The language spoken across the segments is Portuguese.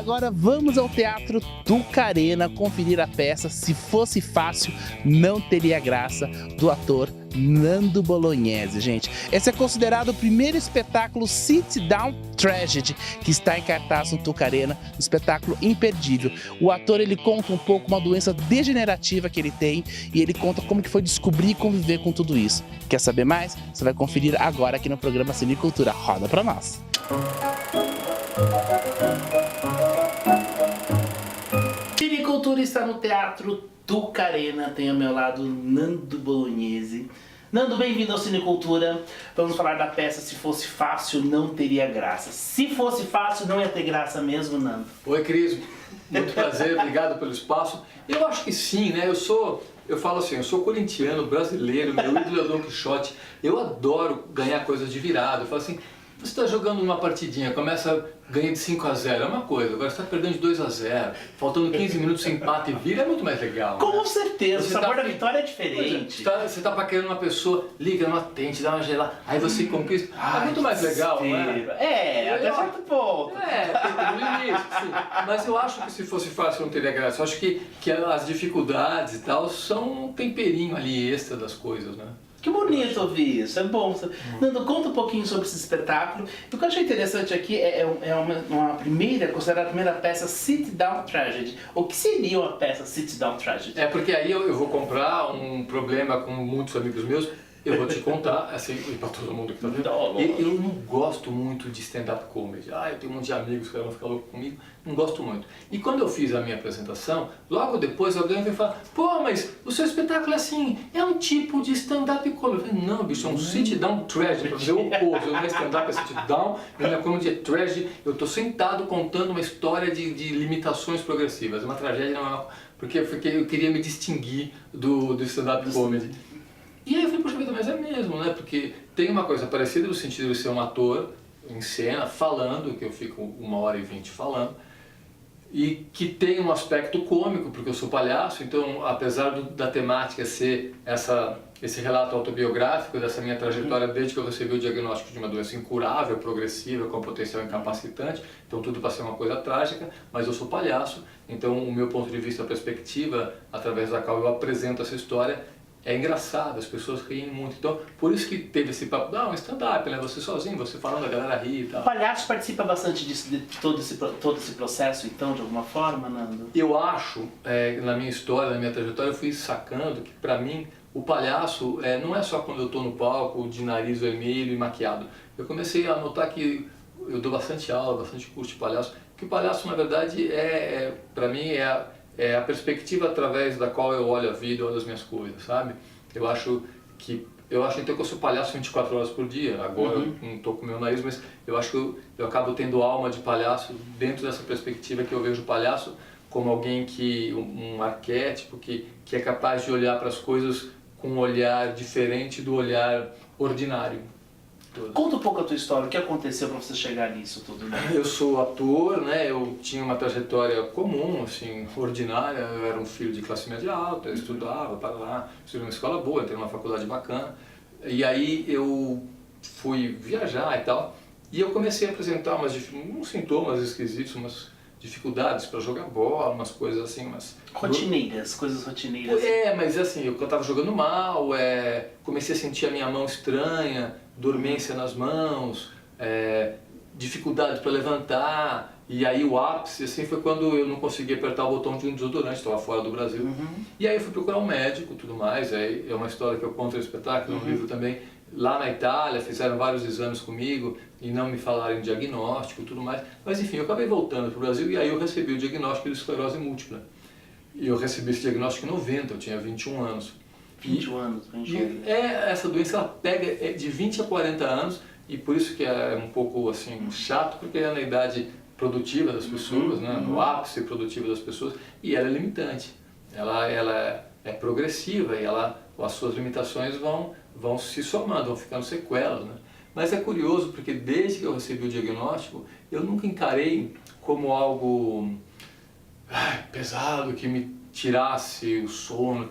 agora vamos ao Teatro Tucarena conferir a peça Se Fosse Fácil, Não Teria Graça, do ator Nando Bolognese, gente. Esse é considerado o primeiro espetáculo Sit Down Tragedy que está em cartaz no Tucarena, um espetáculo imperdível. O ator, ele conta um pouco uma doença degenerativa que ele tem e ele conta como que foi descobrir e conviver com tudo isso. Quer saber mais? Você vai conferir agora aqui no programa Cinecultura. Roda pra nós! Cinecultura está no Teatro Tucarena, tem ao meu lado Nando Bolognese. Nando, bem-vindo ao Cinecultura. Vamos falar da peça Se Fosse Fácil, Não Teria Graça. Se fosse fácil, não ia ter graça mesmo, Nando? Oi, Cris. Muito prazer, obrigado pelo espaço. Eu acho que sim, né? Eu falo assim, eu sou corintiano, brasileiro, meu ídolo é o Don Quixote. Eu adoro ganhar coisas de virada. Eu falo assim, você está jogando uma partidinha, começa ganha de 5-0, é uma coisa. Agora você está perdendo de 2-0, faltando 15 minutos, empate e vira, é muito mais legal. Com né? certeza, o sabor da vitória é diferente. Você está paquerando uma pessoa, liga, não atende, dá uma gelada, aí você conquista. É muito mais legal, não é? Até certo ponto. Tem um limite, sim. Mas eu acho que se fosse fácil não teria graça. Eu acho que as dificuldades e tal são um temperinho ali extra das coisas, né? Que bonito ouvir isso, é bom. Nando, conta um pouquinho sobre esse espetáculo. O que eu achei interessante aqui é considerada a primeira peça Sit Down Tragedy. O que seria uma peça Sit Down Tragedy? É porque aí eu vou comprar um problema com muitos amigos meus. Eu vou te contar, assim, para todo mundo que está vendo. Eu não gosto muito de stand-up comedy. Eu tenho um monte de amigos que vão ficar loucos comigo. Não gosto muito. E quando eu fiz a minha apresentação, logo depois alguém veio falar: pô, mas o seu espetáculo é assim, é um tipo de stand-up comedy. Eu falei: não, bicho, é um sit-down tragedy. Para fazer o oposto. Não é stand-up, é sit-down, não é comedy, é tragedy. Eu estou sentado contando uma história de limitações progressivas. Uma tragédia não é uma... Porque eu queria me distinguir do stand-up comedy. E aí eu falei, poxa vida, mas é mesmo, né? Porque tem uma coisa parecida no sentido de ser um ator em cena, falando, que eu fico 1h20 falando, e que tem um aspecto cômico, porque eu sou palhaço, então apesar da temática ser esse relato autobiográfico dessa minha trajetória desde que eu recebi o diagnóstico de uma doença incurável, progressiva, com potencial incapacitante, então tudo para ser uma coisa trágica, mas eu sou palhaço, então o meu ponto de vista, a perspectiva através da qual eu apresento essa história, é engraçado, as pessoas riem muito. Então, por isso que teve esse papo, um stand-up, né? Você sozinho, você falando, a galera ri e tal. O palhaço participa bastante disso, de todo esse processo, então, de alguma forma, Nando? Eu acho, na minha história, na minha trajetória, eu fui sacando que, pra mim, o palhaço não é só quando eu tô no palco, de nariz vermelho e maquiado. Eu comecei a notar que eu dou bastante aula, bastante curso de palhaço, que o palhaço, na verdade, pra mim, é a perspectiva através da qual eu olho a vida, olho as minhas coisas, sabe? Eu acho então que eu sou palhaço 24 horas por dia. Agora eu não estou com o meu nariz, mas eu acho que eu acabo tendo alma de palhaço dentro dessa perspectiva que eu vejo o palhaço como alguém um arquétipo que é capaz de olhar para as coisas com um olhar diferente do olhar ordinário. Conta um pouco a tua história, o que aconteceu para você chegar nisso tudo, né? Eu sou ator, né? Eu tinha uma trajetória comum, assim, ordinária. Eu era um filho de classe média alta, eu estudava, estudei numa escola boa, entrei numa faculdade bacana. E aí eu fui viajar e tal, e eu comecei a apresentar uns sintomas esquisitos, umas dificuldades para jogar bola, umas coisas assim, coisas rotineiras. Mas assim, eu estava jogando mal, comecei a sentir a minha mão estranha, dormência nas mãos, dificuldade para levantar, e aí o ápice assim, foi quando eu não conseguia apertar o botão de um desodorante, estava fora do Brasil. E aí eu fui procurar um médico e tudo mais, é uma história que eu conto no espetáculo, no livro também. Lá na Itália, fizeram vários exames comigo e não me falaram em diagnóstico e tudo mais. Mas enfim, eu acabei voltando para o Brasil e aí eu recebi o diagnóstico de esclerose múltipla. E eu recebi esse diagnóstico em 90, eu tinha 21 anos. 21 anos, essa doença ela pega de 20 a 40 anos e por isso que é um pouco assim, chato, porque é na idade produtiva das pessoas, né, no ápice produtivo das pessoas, e ela é limitante. Ela é progressiva e as suas limitações vão se somando, vão ficando sequelas, né? Mas é curioso porque desde que eu recebi o diagnóstico, eu nunca encarei como algo pesado, que me tirasse o sono.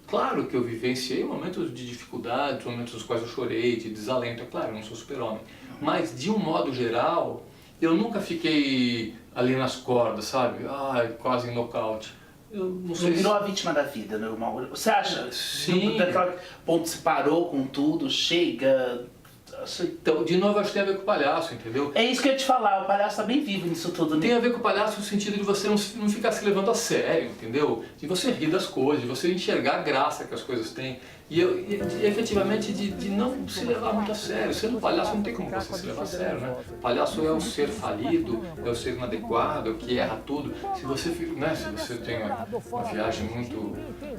Claro que eu vivenciei momentos de dificuldade, momentos nos quais eu chorei, de desalento, é claro, eu não sou super-homem. Mas, de um modo geral, eu nunca fiquei ali nas cordas, sabe? Ai, quase em nocaute. Eu não sei Não virou a vítima da vida, né, Mauro? Você acha? Sim. Daquela ponto se parou com tudo, chega... Então, de novo, acho que tem a ver com o palhaço, entendeu? É isso que eu ia te falar, o palhaço tá bem vivo nisso tudo, né? Tem a ver com o palhaço no sentido de você não ficar se levando a sério, entendeu? De você rir das coisas, de você enxergar a graça que as coisas têm. E efetivamente de não se levar muito a sério. Sendo palhaço não tem como você se levar a sério, né? Palhaço é o ser falido, é o ser inadequado, é o que erra tudo. Se você tem uma viagem muito...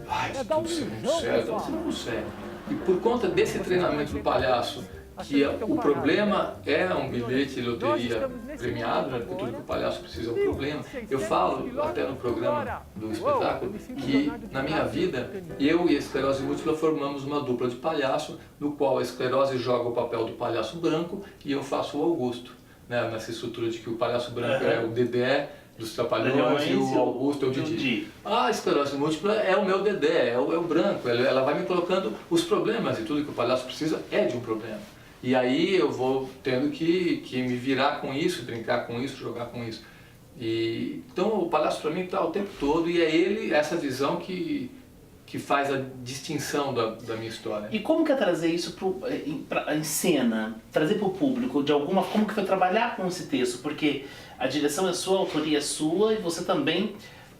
Ai, tudo ser muito sério, então você não consegue. E por conta desse treinamento do palhaço, que o problema é um bilhete de loteria premiado, né? Porque tudo que o palhaço precisa é um problema. Eu falo até no programa do espetáculo que na minha vida, eu e a esclerose múltipla formamos uma dupla de palhaço, no qual a esclerose joga o papel do palhaço branco e eu faço o Augusto, né? Nessa estrutura de que o palhaço branco é o Dedé dos Trapalhões e o Augusto é o Didi. A esclerose múltipla é o meu Dedé, é o branco, ela vai me colocando os problemas e tudo que o palhaço precisa é de um problema. E aí eu vou tendo que me virar com isso, brincar com isso, jogar com isso. Então o palhaço para mim está o tempo todo e é essa visão que faz a distinção da minha história. E como que é trazer isso em cena, trazer para o público, de alguma como que foi trabalhar com esse texto? Porque a direção é sua, a autoria é sua e você também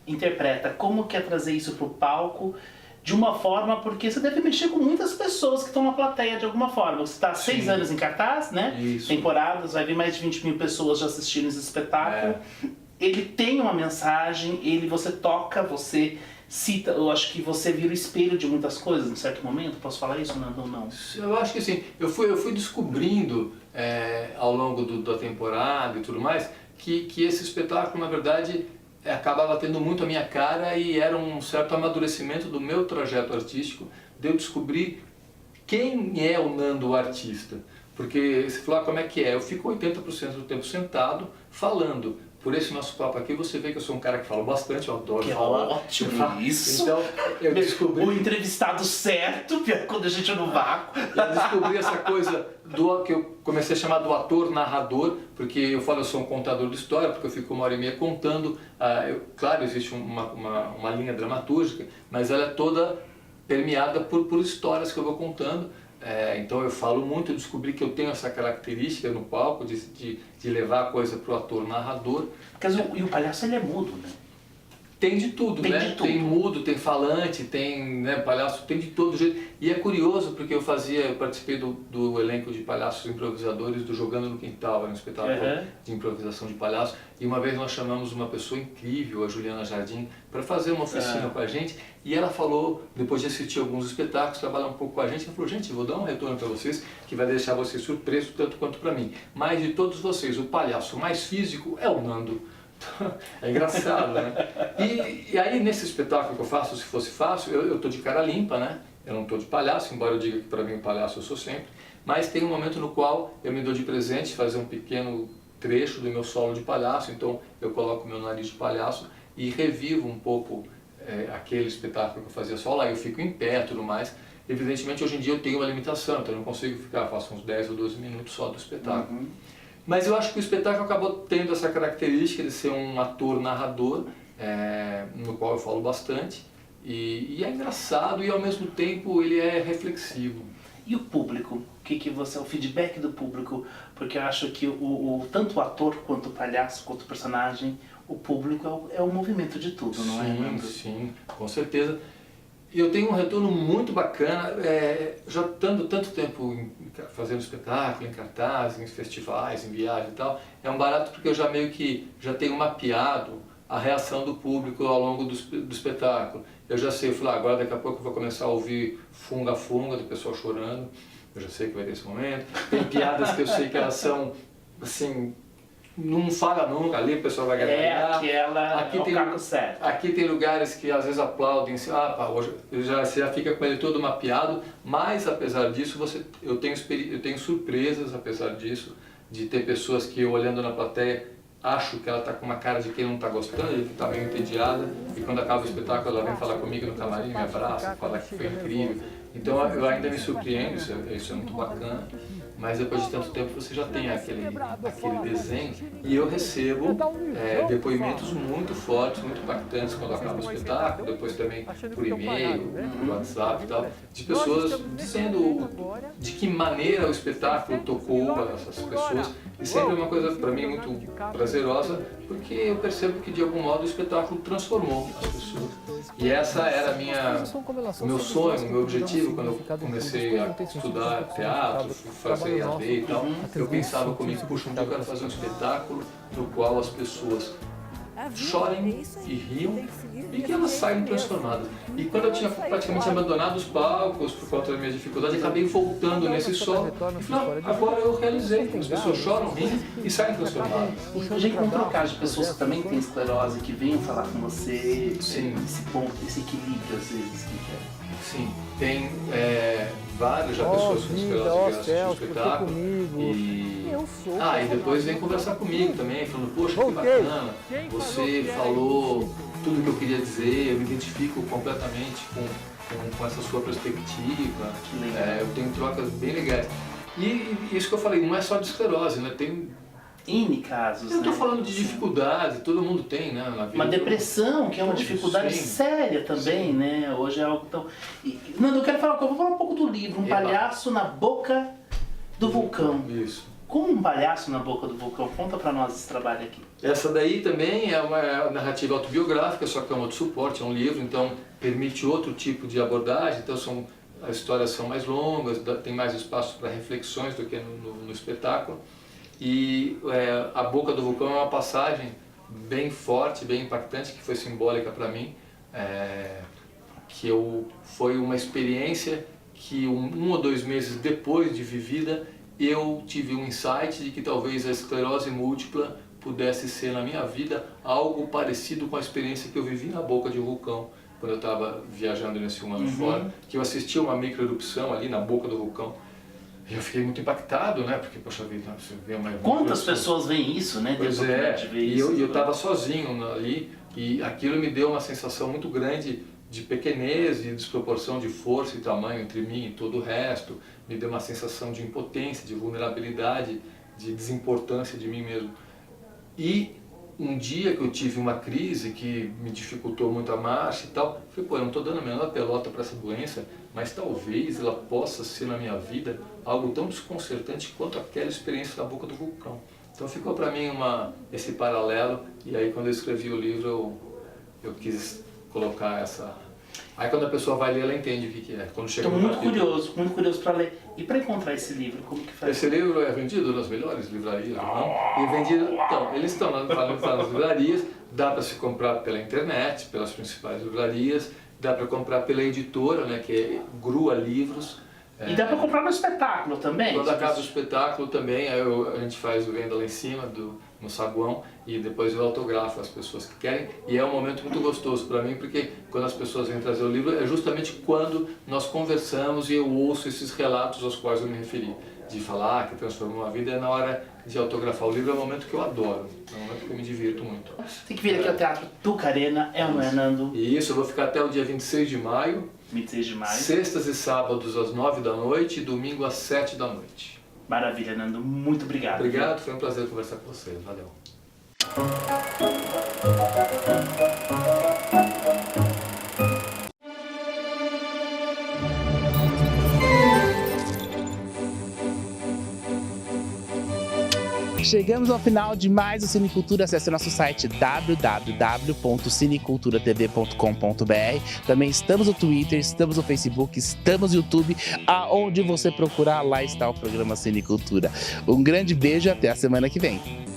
interpreta. Como que é trazer isso para o palco? De uma forma, porque você deve mexer com muitas pessoas que estão na plateia de alguma forma. Você está há 6 anos em cartaz, né? Isso. Temporadas, vai vir mais de 20 mil pessoas já assistindo esse espetáculo. Ele tem uma mensagem, você toca, você cita, eu acho que você vira o espelho de muitas coisas em certo momento. Posso falar isso, Nando, ou não? Eu acho que sim. Eu fui descobrindo ao longo da temporada e tudo mais que esse espetáculo, na verdade, acabava tendo muito a minha cara e era um certo amadurecimento do meu trajeto artístico, de eu descobrir quem é o Nando o artista. Porque você falou, como é que é? Eu fico 80% do tempo sentado, falando. Por esse nosso papo aqui, você vê que eu sou um cara que fala bastante, eu adoro falar. Ótimo isso! Então, eu descobri... O entrevistado certo, quando a gente é no vácuo. Eu descobri essa coisa que eu comecei a chamar do ator-narrador, porque eu falo, eu sou um contador de história, porque eu fico 1h30 contando. Claro, existe uma linha dramatúrgica, mas ela é toda permeada por histórias que eu vou contando. Então eu falo muito, eu descobri que eu tenho essa característica no palco de levar a coisa para o ator-narrador. E o palhaço ele é mudo, né? Tem de tudo, tem né? De tudo. Tem mudo, tem falante, tem palhaço, tem de todo jeito. E é curioso porque eu participei do elenco de palhaços improvisadores do Jogando no Quintal, era um espetáculo de improvisação de palhaço. E uma vez nós chamamos uma pessoa incrível, a Juliana Jardim, para fazer uma oficina com a gente. E ela falou, depois de assistir alguns espetáculos, trabalhar um pouco com a gente, ela falou, gente, vou dar um retorno para vocês que vai deixar vocês surpresos tanto quanto para mim. Mas de todos vocês, o palhaço mais físico é o Nando. É engraçado, né? E aí nesse espetáculo que eu faço, Se Fosse Fácil, eu tô de cara limpa, né? Eu não tô de palhaço, embora eu diga que para mim palhaço eu sou sempre. Mas tem um momento no qual eu me dou de presente fazer um pequeno trecho do meu solo de palhaço, então eu coloco meu nariz de palhaço e revivo um pouco aquele espetáculo que eu fazia só lá, eu fico em pé e tudo mais. Evidentemente hoje em dia eu tenho uma limitação, então eu não consigo ficar, faço uns 10 ou 12 minutos só do espetáculo. Mas eu acho que o espetáculo acabou tendo essa característica de ser um ator-narrador, no qual eu falo bastante, e é engraçado e ao mesmo tempo ele é reflexivo. E o público? O feedback do público? Porque eu acho que tanto o ator quanto o palhaço, quanto o personagem, o público é o movimento de tudo, não é, Nando? Sim, com certeza. E eu tenho um retorno muito bacana, já estando tanto tempo fazendo espetáculo, em cartaz, em festivais, em viagem e tal, é um barato porque eu já meio que tenho mapeado a reação do público ao longo do espetáculo. Eu já sei, eu falei, agora daqui a pouco eu vou começar a ouvir funga-funga do pessoal chorando, eu já sei que vai ter esse momento. Tem piadas que eu sei que elas são, assim, não falha nunca, ali o pessoal vai gargalhar. Aqui tem lugares que às vezes aplaudem, assim, hoje você já fica com ele todo mapeado, mas apesar disso eu tenho surpresas, apesar disso, de ter pessoas que olhando na plateia acho que ela está com uma cara de quem não está gostando, que está meio entediada, e quando acaba o espetáculo ela vem falar comigo no camarim, me abraça, fala que foi incrível. Então eu ainda me surpreendo, isso é muito bacana. mas depois de tanto tempo você já tem aquele desenho. E eu recebo depoimentos muito fortes, muito impactantes quando acaba o espetáculo, depois também por e-mail, por WhatsApp e tal, de pessoas dizendo de que maneira o espetáculo tocou essas pessoas. E sempre é uma coisa para mim muito prazerosa, porque eu percebo que de algum modo o espetáculo transformou as pessoas. E essa era o meu sonho, o meu objetivo quando eu comecei a estudar teatro, fazer EAD e tal. Eu pensava comigo, puxa, um dia eu quero fazer um espetáculo no qual as pessoas chorem e riam e que elas saiam transformadas. E quando eu tinha praticamente abandonado os palcos por conta da minha dificuldade, acabei voltando nesse solo e falei, agora eu realizei. As pessoas choram, riem e saem transformadas. Já encontrou casos de pessoas que também têm esclerose, que venham falar com você, Sim. Esse ponto, esse equilíbrio às vezes que é? Sim, tem várias já pessoas com esclerose que assistem o espetáculo e depois vem conversar comigo também, falando, poxa, que bacana, você falou tudo que eu queria dizer, eu me identifico completamente com essa sua perspectiva, eu tenho trocas bem legais. E isso que eu falei, não é só de esclerose, né? Tem N casos, eu estou falando de dificuldade, todo mundo tem, né, na vida. Uma depressão, que é uma dificuldade séria também, né? Hoje é algo tão... Nando, eu vou falar um pouco do livro, Palhaço na Boca do Vulcão. Isso. Como um palhaço na boca do vulcão? Conta pra nós esse trabalho aqui. Essa daí também é uma narrativa autobiográfica, só que é um outro suporte, é um livro, então permite outro tipo de abordagem, então as histórias são mais longas, tem mais espaço para reflexões do que no espetáculo. E A Boca do Vulcão é uma passagem bem forte, bem impactante, que foi simbólica para mim, foi uma experiência que um ou 2 meses depois de vivida, eu tive um insight de que talvez a esclerose múltipla pudesse ser na minha vida algo parecido com a experiência que eu vivi na boca de um vulcão, quando eu estava viajando nesse 1 ano fora, que eu assisti uma microerupção ali na boca do vulcão. E eu fiquei muito impactado, né? Porque, poxa vida, você vê uma... Quantas pessoas veem isso, né? Pois e eu estava sozinho ali, e aquilo me deu uma sensação muito grande de pequenez, de desproporção de força e tamanho entre mim e todo o resto. Me deu uma sensação de impotência, de vulnerabilidade, de desimportância de mim mesmo. E um dia que eu tive uma crise que me dificultou muito a marcha e tal, falei, pô, eu não estou dando a menor pelota para essa doença, mas talvez ela possa ser na minha vida algo tão desconcertante quanto aquela experiência da boca do vulcão. Então ficou para mim esse paralelo, e aí quando eu escrevi o livro eu quis colocar essa... Aí quando a pessoa vai ler, ela entende o que é. Estou muito curioso para ler. E para encontrar esse livro, como que faz? Esse livro é vendido nas melhores livrarias, não? E vendido, então, eles estão nas livrarias, dá para se comprar pela internet, pelas principais livrarias, dá para comprar pela editora, né, que é Grua Livros. E dá para comprar no espetáculo também? Quando acaba o espetáculo também, aí a gente faz o venda lá em cima, no saguão, e depois eu autografo as pessoas que querem. E é um momento muito gostoso para mim, porque quando as pessoas vêm trazer o livro, é justamente quando nós conversamos e eu ouço esses relatos aos quais eu me referi. De falar que transformou a vida, é na hora de autografar o livro, é um momento que eu adoro, é um momento que eu me divirto muito. Tem que vir aqui ao Teatro Tucarena, não é, Nando? Isso, eu vou ficar até o dia 26 de maio. 26 de maio. Sextas e sábados às 9 da noite e domingo às 7 da noite. Maravilha, Nando. Muito obrigado. Obrigado, foi um prazer conversar com vocês. Valeu. Chegamos ao final de mais o Cinecultura. Acesse o nosso site www.cineculturatv.com.br. Também estamos no Twitter, estamos no Facebook, estamos no YouTube. Aonde você procurar, lá está o programa Cinecultura. Um grande beijo e até a semana que vem.